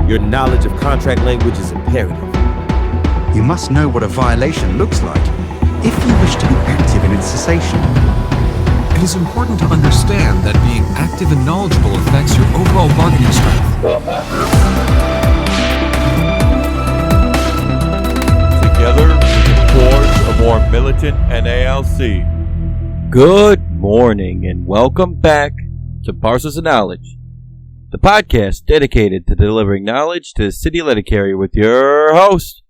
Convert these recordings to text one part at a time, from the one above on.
Your knowledge of contract language is imperative. You must know what a violation looks like if you wish to be active in its cessation. It is important to understand that being active and knowledgeable affects your overall bargaining strength. Together, we can forge a more militant NALC. Good morning and welcome back to Parcels of Knowledge, the podcast dedicated to delivering knowledge to the city letter carrier with your host,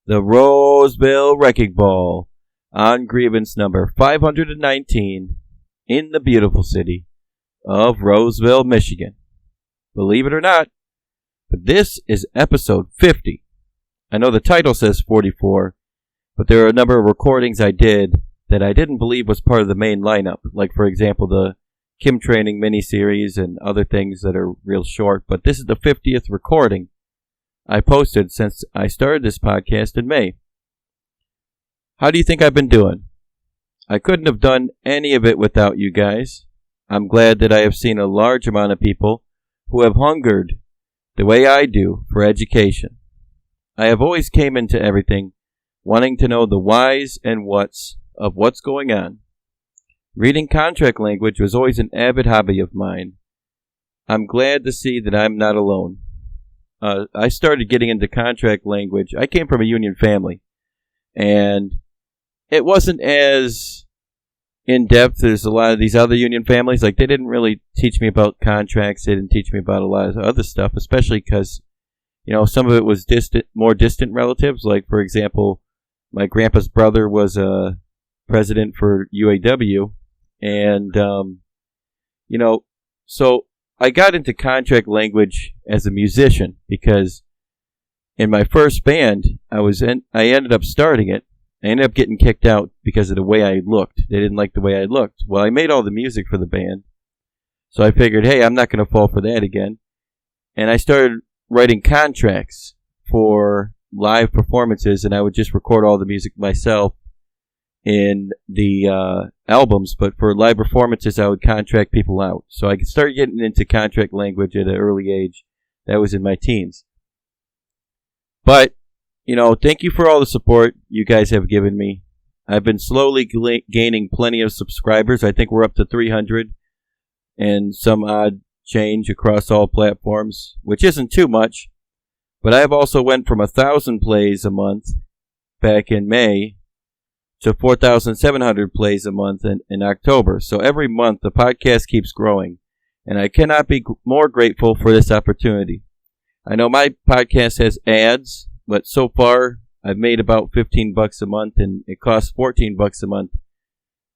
the Roseville Wrecking Ball, on grievance number 519 in the beautiful city of Roseville, Michigan. Believe it or not, but this is episode 50. I know the title says 44, but there are a number of recordings I did that I didn't believe was part of the main lineup, like, for example, the Kim Training miniseries and other things that are real short, but this is the 50th recording I posted since I started this podcast in May. How do you think I've been doing? I couldn't have done any of it without you guys. I'm glad that I have seen a large amount of people who have hungered the way I do for education. I have always came into everything wanting to know the whys and whats of what's going on. Reading contract language was always an avid hobby of mine. I'm glad to see that I'm not alone. I started getting into contract language. I came from a union family, and it wasn't as in-depth as a lot of these other union families. Like, they didn't really teach me about contracts. They didn't teach me about a lot of other stuff, especially because, some of it was more distant relatives. Like, for example, my grandpa's brother was a president for UAW, and, so I got into contract language as a musician because in my first band, I ended up starting it. I ended up getting kicked out because of the way I looked. They didn't like the way I looked. Well, I made all the music for the band, so I figured, hey, I'm not going to fall for that again. And I started writing contracts for live performances, and I would just record all the music myself in the albums, but for live performances, I would contract people out. So I started getting into contract language at an early age. That was in my teens. But, thank you for all the support you guys have given me. I've been slowly gaining plenty of subscribers. I think we're up to 300 and some odd change across all platforms, which isn't too much. But I have also went from 1,000 plays a month back in May to 4,700 plays a month in October. So every month the podcast keeps growing, and I cannot be more grateful for this opportunity. I know my podcast has ads, but so far I've made about $15 a month, and it costs $14 a month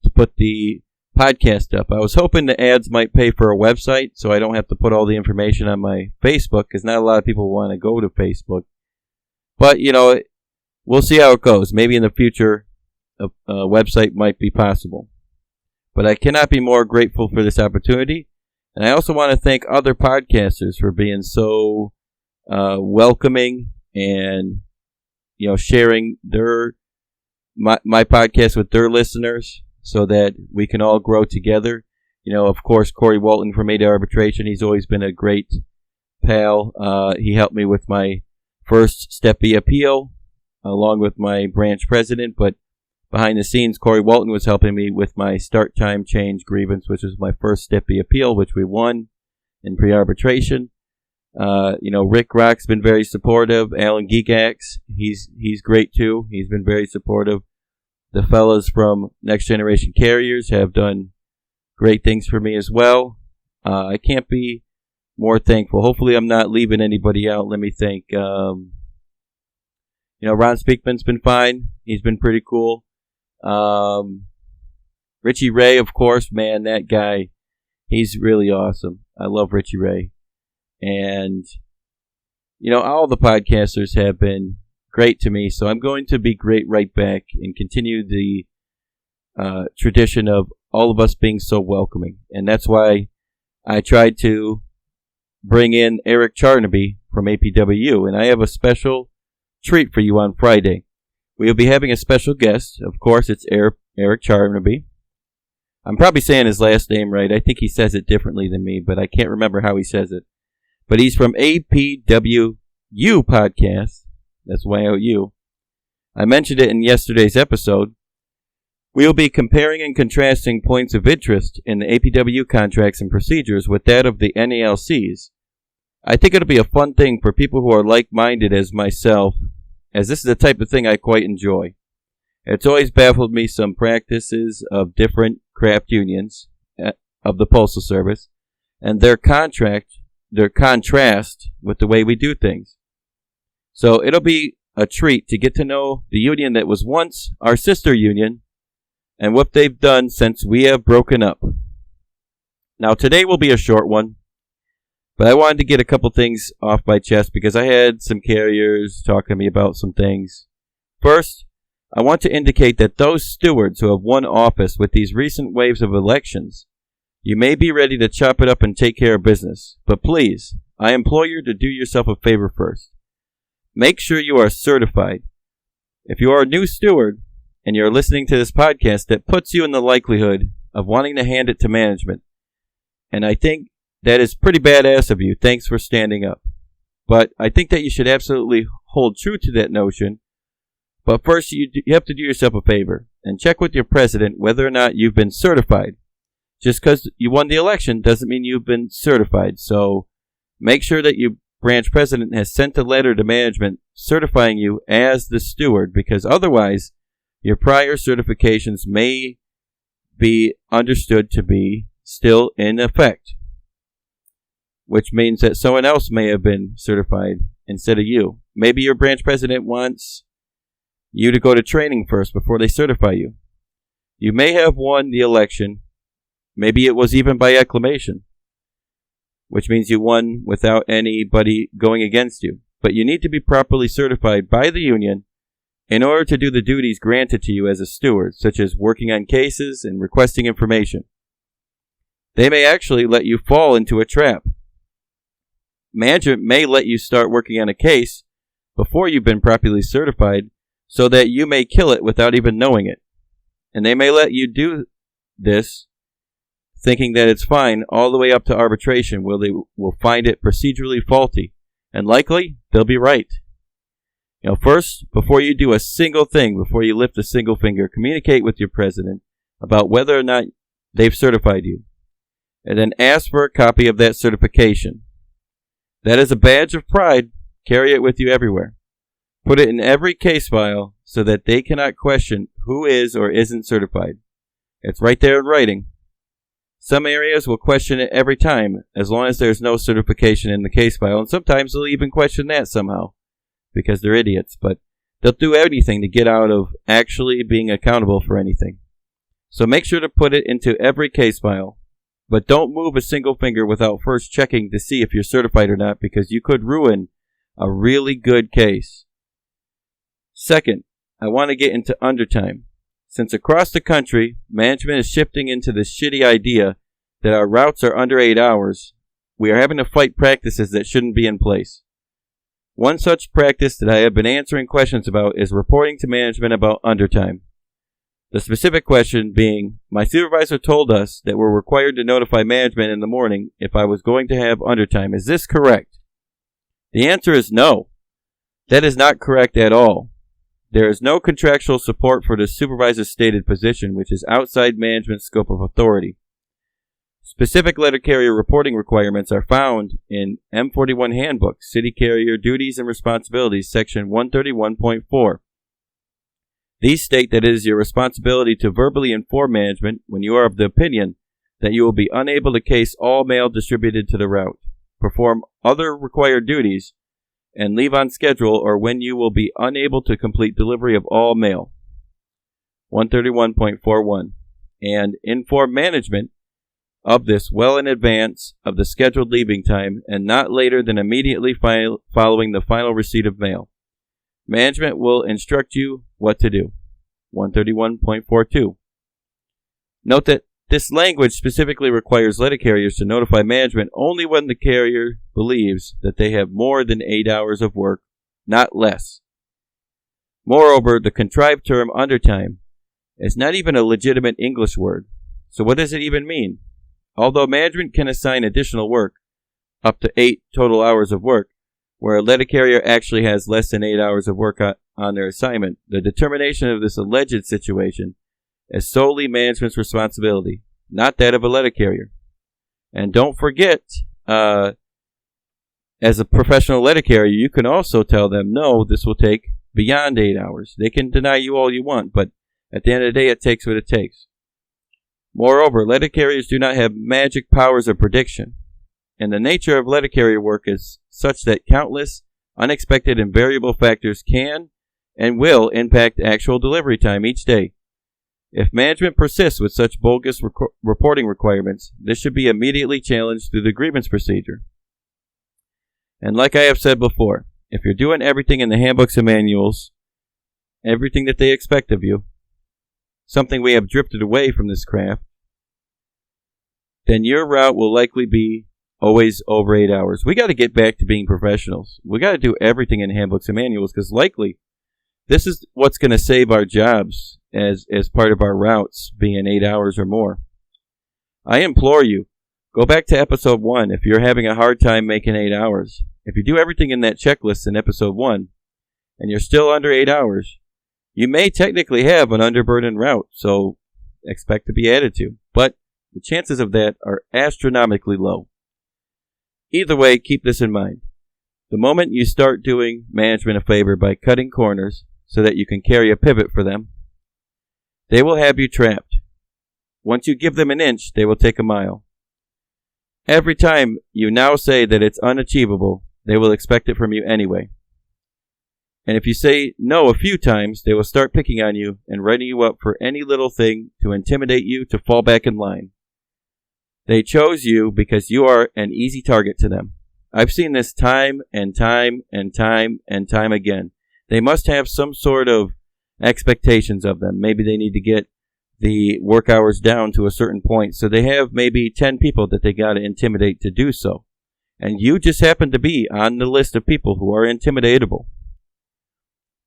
to put the podcast up. I was hoping the ads might pay for a website so I don't have to put all the information on my Facebook, because not a lot of people want to go to Facebook. But, we'll see how it goes. Maybe in the future a website might be possible. But I cannot be more grateful for this opportunity. And I also want to thank other podcasters for being so welcoming and, sharing my podcast with their listeners so that we can all grow together. Of course, Corey Walton from Ada Arbitration, he's always been a great pal. He helped me with my first Step B appeal along with my branch president, but behind the scenes, Corey Walton was helping me with my start time change grievance, which was my first Step B appeal, which we won in pre-arbitration. Rick Rock's been very supportive. Alan Gigax, he's great too. He's been very supportive. The fellas from Next Generation Carriers have done great things for me as well. I can't be more thankful. Hopefully I'm not leaving anybody out. Let me think. Ron Speakman's been fine. He's been pretty cool. Richie Ray, of course, man, that guy, he's really awesome. I love Richie Ray. And, all the podcasters have been great to me, so I'm going to be great right back and continue the tradition of all of us being so welcoming. And that's why I tried to bring in Eric Charnaby from APWU, and I have a special treat for you on Friday. We'll be having a special guest. Of course, it's Eric Charnaby. I'm probably saying his last name right. I think he says it differently than me, but I can't remember how he says it. But he's from APWU You podcast, that's YOU, I mentioned it in yesterday's episode, we will be comparing and contrasting points of interest in the APW contracts and procedures with that of the NALCs. I think it'll be a fun thing for people who are like-minded as myself, as this is the type of thing I quite enjoy. It's always baffled me some practices of different craft unions of the Postal Service and their contrast with the way we do things. So it'll be a treat to get to know the union that was once our sister union and what they've done since we have broken up. Now today will be a short one, but I wanted to get a couple things off my chest because I had some carriers talking to me about some things. First, I want to indicate that those stewards who have won office with these recent waves of elections, you may be ready to chop it up and take care of business, but please, I implore you to do yourself a favor first. Make sure you are certified. If you are a new steward and you're listening to this podcast, that puts you in the likelihood of wanting to hand it to management. And I think that is pretty badass of you. Thanks for standing up. But I think that you should absolutely hold true to that notion. But first, you have to do yourself a favor and check with your president whether or not you've been certified. Just because you won the election doesn't mean you've been certified. So make sure that your branch president has sent a letter to management certifying you as the steward, because otherwise your prior certifications may be understood to be still in effect, which means that someone else may have been certified instead of you. Maybe your branch president wants you to go to training first before they certify you. You may have won the election. Maybe it was even by acclamation, which means you won without anybody going against you. But you need to be properly certified by the union in order to do the duties granted to you as a steward, such as working on cases and requesting information. They may actually let you fall into a trap. Management may let you start working on a case before you've been properly certified so that you may kill it without even knowing it. And they may let you do this thinking that it's fine all the way up to arbitration, where they will find it procedurally faulty. And likely, they'll be right. First, before you do a single thing, before you lift a single finger, communicate with your president about whether or not they've certified you. And then ask for a copy of that certification. That is a badge of pride. Carry it with you everywhere. Put it in every case file so that they cannot question who is or isn't certified. It's right there in writing. Some areas will question it every time, as long as there's no certification in the case file, and sometimes they'll even question that somehow, because they're idiots, but they'll do anything to get out of actually being accountable for anything. So make sure to put it into every case file, but don't move a single finger without first checking to see if you're certified or not, because you could ruin a really good case. Second, I want to get into undertime. Since across the country, management is shifting into the shitty idea that our routes are under 8 hours, we are having to fight practices that shouldn't be in place. One such practice that I have been answering questions about is reporting to management about undertime. The specific question being, my supervisor told us that we're required to notify management in the morning if I was going to have undertime. Is this correct? The answer is no. That is not correct at all. There is no contractual support for the supervisor's stated position, which is outside management's scope of authority. Specific letter carrier reporting requirements are found in M41 Handbook, City Carrier Duties and Responsibilities, Section 131.4. These state that it is your responsibility to verbally inform management when you are of the opinion that you will be unable to case all mail distributed to the route, perform other required duties, and leave on schedule, or when you will be unable to complete delivery of all mail. 131.41. And inform management of this well in advance of the scheduled leaving time and not later than immediately following the final receipt of mail. Management will instruct you what to do. 131.42. Note that this language specifically requires letter carriers to notify management only when the carrier believes that they have more than 8 hours of work, not less. Moreover, the contrived term undertime is not even a legitimate English word. So what does it even mean? Although management can assign additional work, up to 8 total hours of work, where a letter carrier actually has less than 8 hours of work on their assignment, the determination of this alleged situation is solely management's responsibility, not that of a letter carrier. And don't forget, as a professional letter carrier, you can also tell them, no, this will take beyond 8 hours. They can deny you all you want, but at the end of the day, it takes what it takes. Moreover, letter carriers do not have magic powers of prediction, and the nature of letter carrier work is such that countless, unexpected, and variable factors can and will impact actual delivery time each day. If management persists with such bogus reporting requirements, this should be immediately challenged through the grievance procedure. And like I have said before, if you're doing everything in the handbooks and manuals, everything that they expect of you, something we have drifted away from this craft, then your route will likely be always over 8 hours. We got to get back to being professionals. We got to do everything in handbooks and manuals, because likely this is what's going to save our jobs as part of our routes being 8 hours or more. I implore you, go back to episode 1 if you're having a hard time making 8 hours. If you do everything in that checklist in episode 1 and you're still under 8 hours, you may technically have an underburdened route, so expect to be added to. But the chances of that are astronomically low. Either way, keep this in mind. The moment you start doing management a favor by cutting corners so that you can carry a pivot for them, they will have you trapped. Once you give them an inch, they will take a mile. Every time you now say that it's unachievable, they will expect it from you anyway. And if you say no a few times, they will start picking on you and writing you up for any little thing to intimidate you to fall back in line. They chose you because you are an easy target to them. I've seen this time and time and time and time again. They must have some sort of expectations of them. Maybe they need to get the work hours down to a certain point, so they have maybe 10 people that they got to intimidate to do so. And you just happen to be on the list of people who are intimidatable.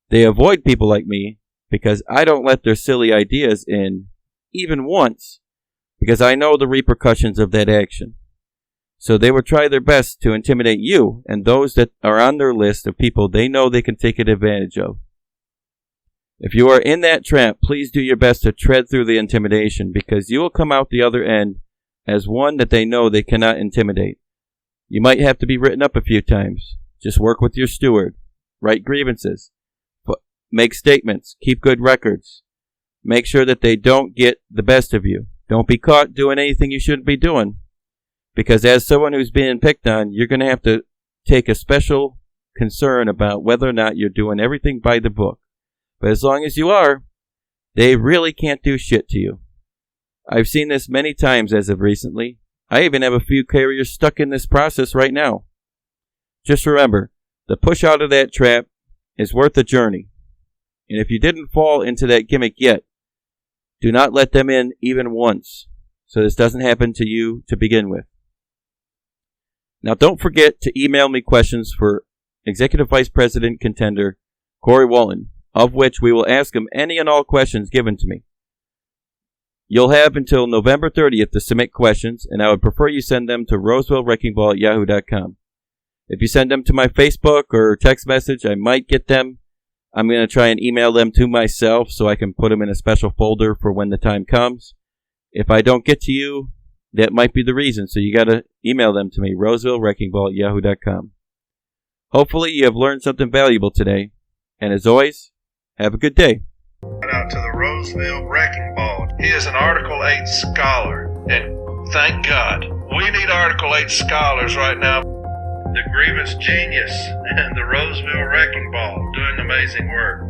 They avoid people like me because I don't let their silly ideas in even once, because I know the repercussions of that action. So they will try their best to intimidate you and those that are on their list of people they know they can take advantage of. If you are in that trap, please do your best to tread through the intimidation, because you will come out the other end as one that they know they cannot intimidate. You might have to be written up a few times. Just work with your steward. Write grievances. Make statements. Keep good records. Make sure that they don't get the best of you. Don't be caught doing anything you shouldn't be doing, because as someone who's being picked on, you're going to have to take a special concern about whether or not you're doing everything by the book. But as long as you are, they really can't do shit to you. I've seen this many times as of recently. I even have a few carriers stuck in this process right now. Just remember, the push out of that trap is worth the journey. And if you didn't fall into that gimmick yet, do not let them in even once, so this doesn't happen to you to begin with. Now, don't forget to email me questions for Executive Vice President Contender Corey Walton, of which we will ask him any and all questions given to me. You'll have until November 30th to submit questions, and I would prefer you send them to rosevillewreckingball@yahoo.com. If you send them to my Facebook or text message, I might get them. I'm going to try and email them to myself so I can put them in a special folder for when the time comes. If I don't get to you, that might be the reason, so you got to email them to me, rosevillewreckingball@yahoo.com. Hopefully you have learned something valuable today, and as always, have a good day. Shout out to the Roseville Wrecking Ball. He is an Article 8 scholar, and thank God. We need Article 8 scholars right now. The Grievous Genius and the Roseville Wrecking Ball doing amazing work.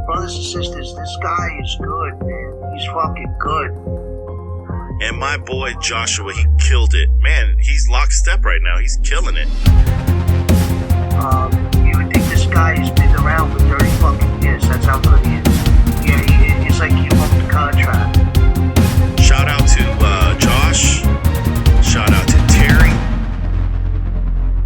Brothers and sisters, this guy is good, man. He's fucking good. And my boy Joshua, he killed it. Man, he's lockstep right now. He's killing it. You would think this guy has been around for 30 fucking years. That's how good he is.